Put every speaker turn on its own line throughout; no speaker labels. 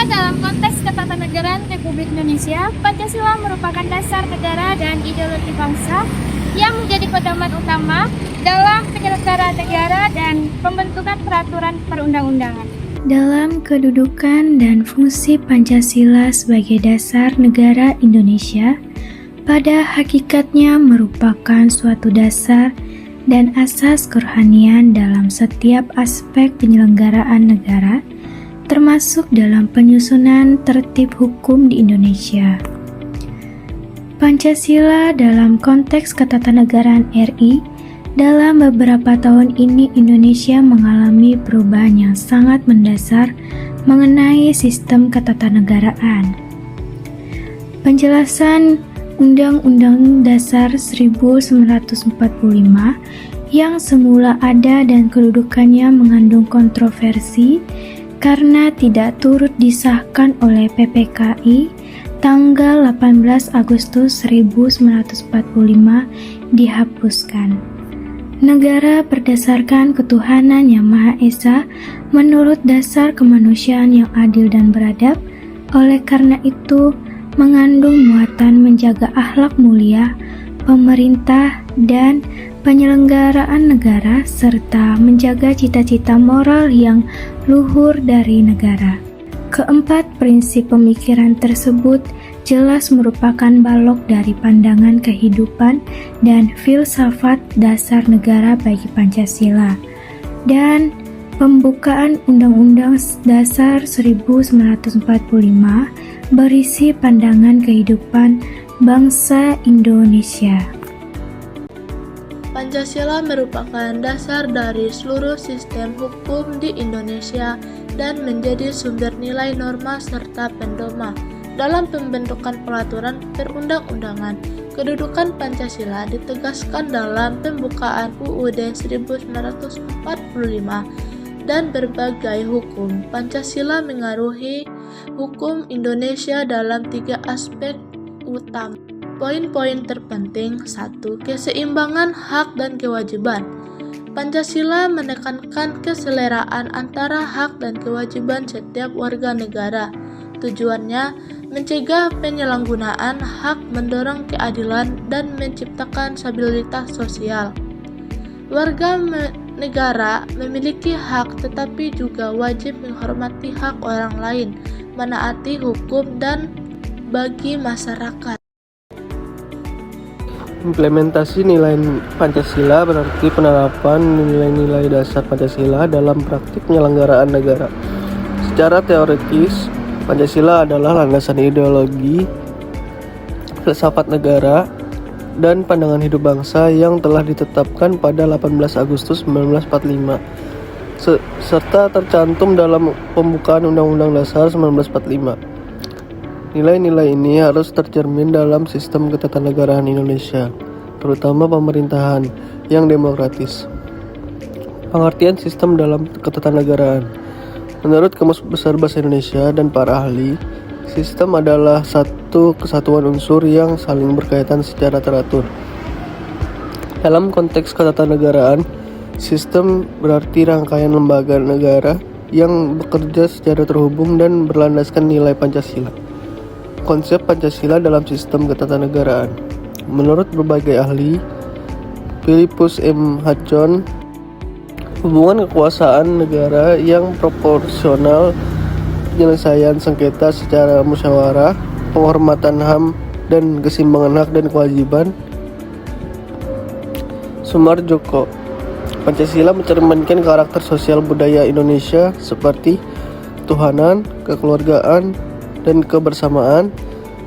dalam konteks ketatanegaraan Republik Indonesia, Pancasila merupakan dasar negara dan ideologi bangsa yang menjadi pedoman utama dalam penyelenggaraan negara dan pembentukan peraturan perundang-undangan.
Dalam kedudukan dan fungsi Pancasila sebagai dasar negara Indonesia, pada hakikatnya merupakan suatu dasar dan asas kerohanian dalam setiap aspek penyelenggaraan negara, termasuk dalam penyusunan tertib hukum di Indonesia. Pancasila dalam konteks ketatanegaraan RI, dalam beberapa tahun ini Indonesia mengalami perubahan yang sangat mendasar mengenai sistem ketatanegaraan. Penjelasan Undang-Undang Dasar 1945 yang semula ada dan kedudukannya mengandung kontroversi karena tidak turut disahkan oleh PPKI tanggal 18 Agustus 1945 dihapuskan. Negara berdasarkan ketuhanan yang Maha Esa menurut dasar kemanusiaan yang adil dan beradab, oleh karena itu mengandung muatan menjaga akhlak mulia, pemerintah dan penyelenggaraan negara serta menjaga cita-cita moral yang luhur dari negara. Keempat prinsip pemikiran tersebut jelas merupakan balok dari pandangan kehidupan dan filsafat dasar negara bagi Pancasila. Dan pembukaan Undang-Undang Dasar 1945 berisi pandangan kehidupan bangsa Indonesia.
Pancasila merupakan dasar dari seluruh sistem hukum di Indonesia dan menjadi sumber nilai norma serta pedoman dalam pembentukan peraturan perundang-undangan. Kedudukan Pancasila ditegaskan dalam pembukaan UUD 1945 dan berbagai hukum. Pancasila mengaruhi hukum Indonesia dalam 3 aspek utama. Poin-poin terpenting: 1. Keseimbangan hak dan kewajiban. Pancasila menekankan keseleraan antara hak dan kewajiban setiap warga negara. Tujuannya mencegah penyalahgunaan hak, mendorong keadilan, dan menciptakan stabilitas sosial. Warga negara memiliki hak tetapi juga wajib menghormati hak orang lain, menaati hukum, dan bagi masyarakat.
Implementasi nilai Pancasila berarti penerapan nilai-nilai dasar Pancasila dalam praktik penyelenggaraan negara. Secara teoritis, Pancasila adalah landasan ideologi, filsafat negara, dan pandangan hidup bangsa yang telah ditetapkan pada 18 Agustus 1945, serta tercantum dalam pembukaan Undang-Undang Dasar 1945. Nilai-nilai ini harus tercermin dalam sistem ketatanegaraan Indonesia, terutama pemerintahan yang demokratis. Pengertian sistem dalam ketatanegaraan. Menurut Kamus Besar Bahasa Indonesia dan para ahli, sistem adalah satu kesatuan unsur yang saling berkaitan secara teratur. Dalam konteks ketatanegaraan, sistem berarti rangkaian lembaga negara yang bekerja secara terhubung dan berlandaskan nilai Pancasila. Konsep Pancasila dalam sistem ketatanegaraan. Menurut berbagai ahli, Philippus M. Hudson, hubungan kekuasaan negara yang proporsional, penyelesaian sengketa secara musyawarah, penghormatan HAM, dan keseimbangan hak dan kewajiban. Sumarjoko, Pancasila mencerminkan karakter sosial budaya Indonesia seperti ketuhanan, kekeluargaan, dan kebersamaan,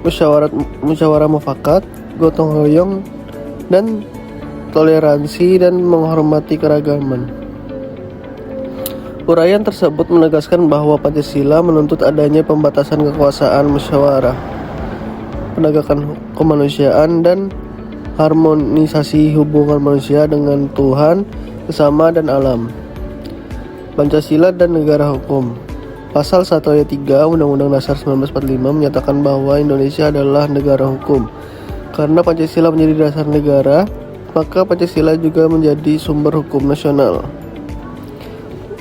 musyawarah mufakat, gotong royong, dan toleransi dan menghormati keragaman. Uraian tersebut menegaskan bahwa Pancasila menuntut adanya pembatasan kekuasaan musyawarah, penegakan kemanusiaan, dan harmonisasi hubungan manusia dengan Tuhan, sesama, dan alam. Pancasila dan negara hukum. Pasal 1 ayat 3 Undang-Undang Dasar 1945 menyatakan bahwa Indonesia adalah negara hukum. Karena Pancasila menjadi dasar negara, maka Pancasila juga menjadi sumber hukum nasional.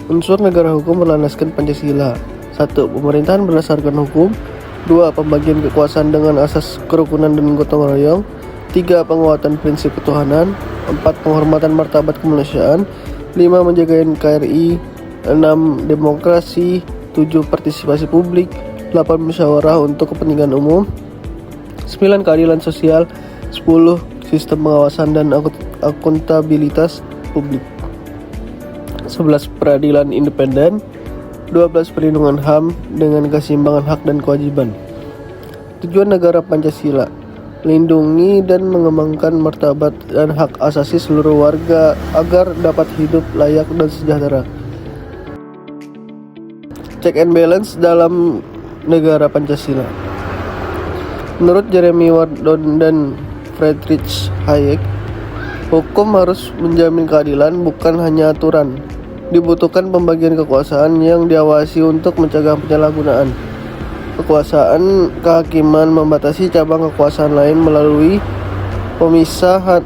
Unsur negara hukum berlandaskan Pancasila. 1. Pemerintahan berdasarkan hukum. 2. Pembagian kekuasaan dengan asas kerukunan dan gotong royong. 3. Penguatan prinsip ketuhanan. 4. Penghormatan martabat kemanusiaan. 5. Menjaga NKRI. 6. Demokrasi. 7. Partisipasi publik. 8. Musyawarah untuk kepentingan umum. 9. Keadilan sosial. 10. Sistem pengawasan dan akuntabilitas publik. 11. Peradilan independen. 12. Perlindungan HAM dengan keseimbangan hak dan kewajiban. Tujuan negara Pancasila: melindungi dan mengembangkan martabat dan hak asasi seluruh warga agar dapat hidup layak dan sejahtera. Check and balance dalam negara Pancasila. Menurut Jeremy Wardon dan Friedrich Hayek, hukum harus menjamin keadilan, bukan hanya aturan. Dibutuhkan pembagian kekuasaan yang diawasi untuk mencegah penyalahgunaan kekuasaan. Kehakiman membatasi cabang kekuasaan lain melalui pemisahan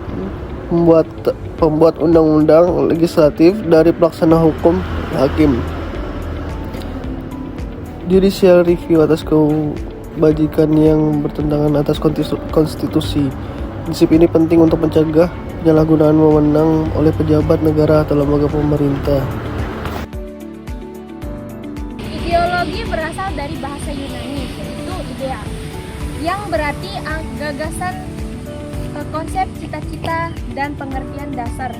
pembuat undang-undang legislatif dari pelaksana hukum hakim. Judicial review atas kebajikan yang bertentangan atas konstitusi. Prinsip ini penting untuk mencegah penyalahgunaan wewenang oleh pejabat negara atau lembaga pemerintah.
Ideologi berasal dari bahasa Yunani, yaitu idea, yang berarti gagasan, konsep, cita-cita, dan pengertian dasar,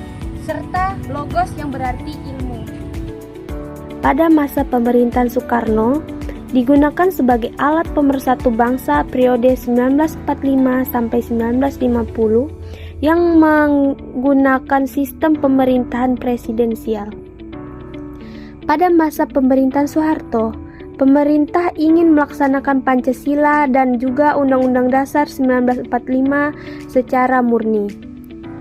serta logos yang berarti ilmu.
Pada masa pemerintahan Soekarno, digunakan sebagai alat pemersatu bangsa periode 1945 sampai 1950 yang menggunakan sistem pemerintahan presidensial. Pada masa pemerintahan Soeharto, pemerintah ingin melaksanakan Pancasila dan juga Undang-Undang Dasar 1945 secara murni.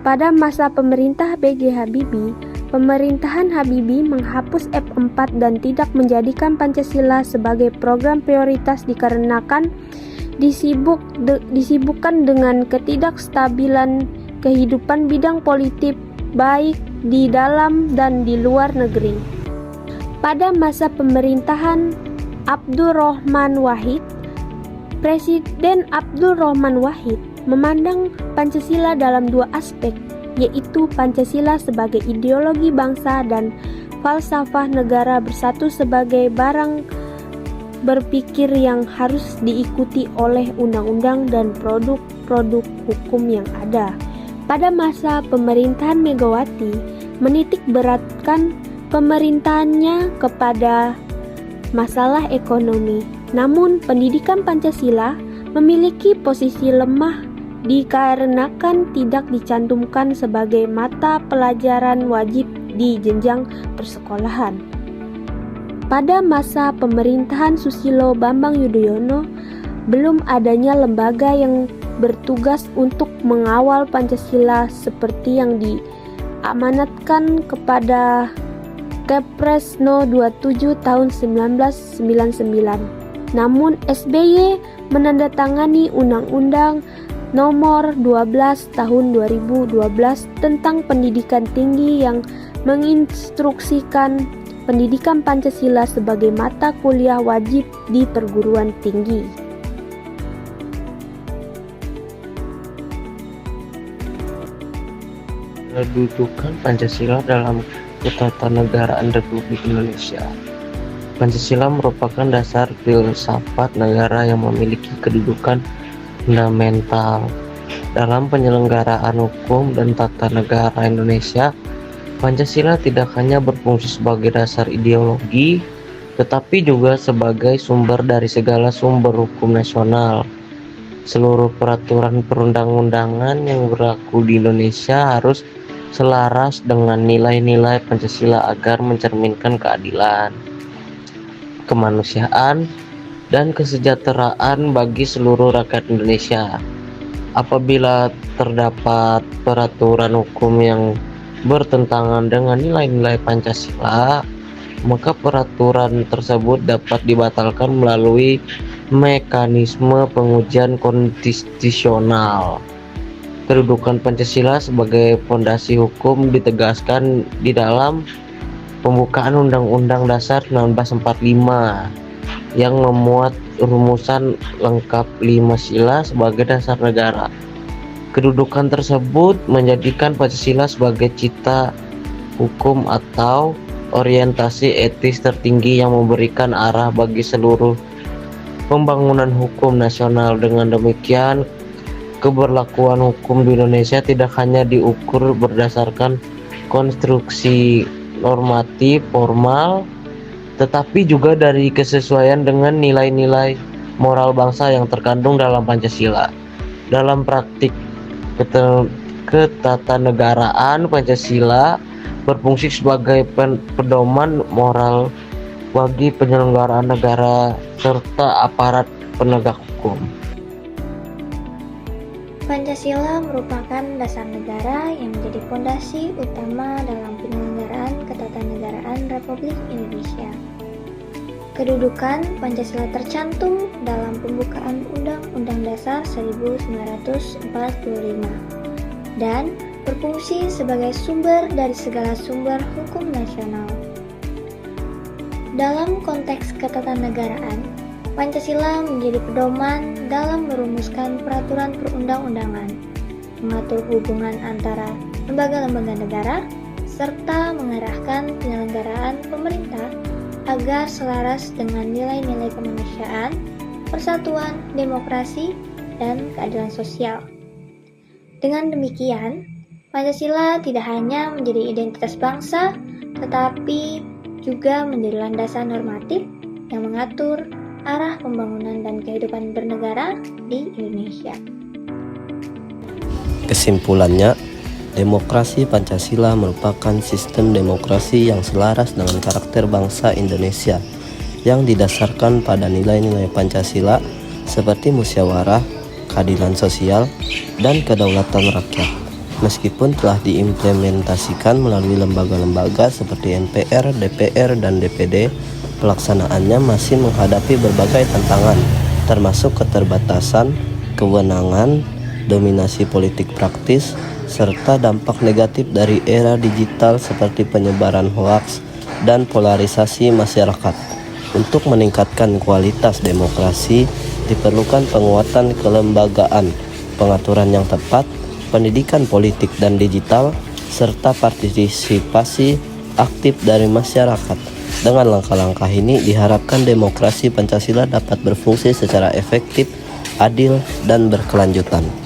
Pada masa pemerintah B.J. Habibie, pemerintahan Habibie menghapus F4 dan tidak menjadikan Pancasila sebagai program prioritas dikarenakan disibukkan dengan ketidakstabilan kehidupan bidang politik baik di dalam dan di luar negeri. Pada masa pemerintahan Abdurrahman Wahid, Presiden Abdurrahman Wahid memandang Pancasila dalam dua aspek, yaitu Pancasila sebagai ideologi bangsa dan falsafah negara bersatu sebagai barang berpikir yang harus diikuti oleh undang-undang dan produk-produk hukum yang ada. Pada masa pemerintahan Megawati, menitik beratkan pemerintahannya kepada masalah ekonomi. Namun, pendidikan Pancasila memiliki posisi lemah dikarenakan tidak dicantumkan sebagai mata pelajaran wajib di jenjang persekolahan. Pada masa pemerintahan Susilo Bambang Yudhoyono, belum adanya lembaga yang bertugas untuk mengawal Pancasila seperti yang diamanatkan kepada Kepres No. 27 tahun 1999. Namun SBY menandatangani Undang-Undang Nomor 12 Tahun 2012 tentang pendidikan tinggi yang menginstruksikan pendidikan Pancasila sebagai mata kuliah wajib di perguruan tinggi.
Kedudukan Pancasila dalam Ketatanegaraan Republik Indonesia. Pancasila merupakan dasar filsafat negara yang memiliki kedudukan fundamental dalam penyelenggaraan hukum dan tata negara Indonesia. Pancasila tidak hanya berfungsi sebagai dasar ideologi, tetapi juga sebagai sumber dari segala sumber hukum nasional. Seluruh peraturan perundang-undangan yang berlaku di Indonesia harus selaras dengan nilai-nilai Pancasila agar mencerminkan keadilan, kemanusiaan, dan kesejahteraan bagi seluruh rakyat Indonesia. Apabila terdapat peraturan hukum yang bertentangan dengan nilai-nilai Pancasila, maka peraturan tersebut dapat dibatalkan melalui mekanisme pengujian konstitusional. Kedudukan Pancasila sebagai fondasi hukum ditegaskan di dalam pembukaan Undang-Undang Dasar 1945 yang memuat rumusan lengkap 5 sila sebagai dasar negara. Kedudukan tersebut menjadikan Pancasila sebagai cita hukum atau orientasi etis tertinggi yang memberikan arah bagi seluruh pembangunan hukum nasional. Dengan demikian, keberlakuan hukum di Indonesia tidak hanya diukur berdasarkan konstruksi normatif formal, tetapi juga dari kesesuaian dengan nilai-nilai moral bangsa yang terkandung dalam Pancasila. Dalam praktik ketatanegaraan, Pancasila berfungsi sebagai pedoman moral bagi penyelenggaraan negara serta aparat penegak hukum.
Pancasila merupakan dasar negara yang menjadi fondasi utama dalam penyelenggaraan ketatanegaraan Republik Indonesia. Kedudukan Pancasila tercantum dalam pembukaan Undang-Undang Dasar 1945 dan berfungsi sebagai sumber dari segala sumber hukum nasional. Dalam konteks ketatanegaraan, Pancasila menjadi pedoman dalam merumuskan peraturan perundang-undangan, mengatur hubungan antara lembaga-lembaga negara, serta mengarahkan penyelenggaraan pemerintah agar selaras dengan nilai-nilai kemanusiaan, persatuan, demokrasi, dan keadilan sosial. Dengan demikian, Pancasila tidak hanya menjadi identitas bangsa, tetapi juga menjadi landasan normatif yang mengatur arah pembangunan dan kehidupan bernegara di Indonesia.
Kesimpulannya, demokrasi Pancasila merupakan sistem demokrasi yang selaras dengan karakter bangsa Indonesia yang didasarkan pada nilai-nilai Pancasila seperti musyawarah, keadilan sosial, dan kedaulatan rakyat. Meskipun telah diimplementasikan melalui lembaga-lembaga seperti MPR, DPR, dan DPD, pelaksanaannya masih menghadapi berbagai tantangan, termasuk keterbatasan, kewenangan, dominasi politik praktis, serta dampak negatif dari era digital seperti penyebaran hoaks dan polarisasi masyarakat. Untuk meningkatkan kualitas demokrasi, diperlukan penguatan kelembagaan, pengaturan yang tepat, pendidikan politik dan digital, serta partisipasi aktif dari masyarakat. Dengan langkah-langkah ini diharapkan demokrasi Pancasila dapat berfungsi secara efektif, adil, dan berkelanjutan.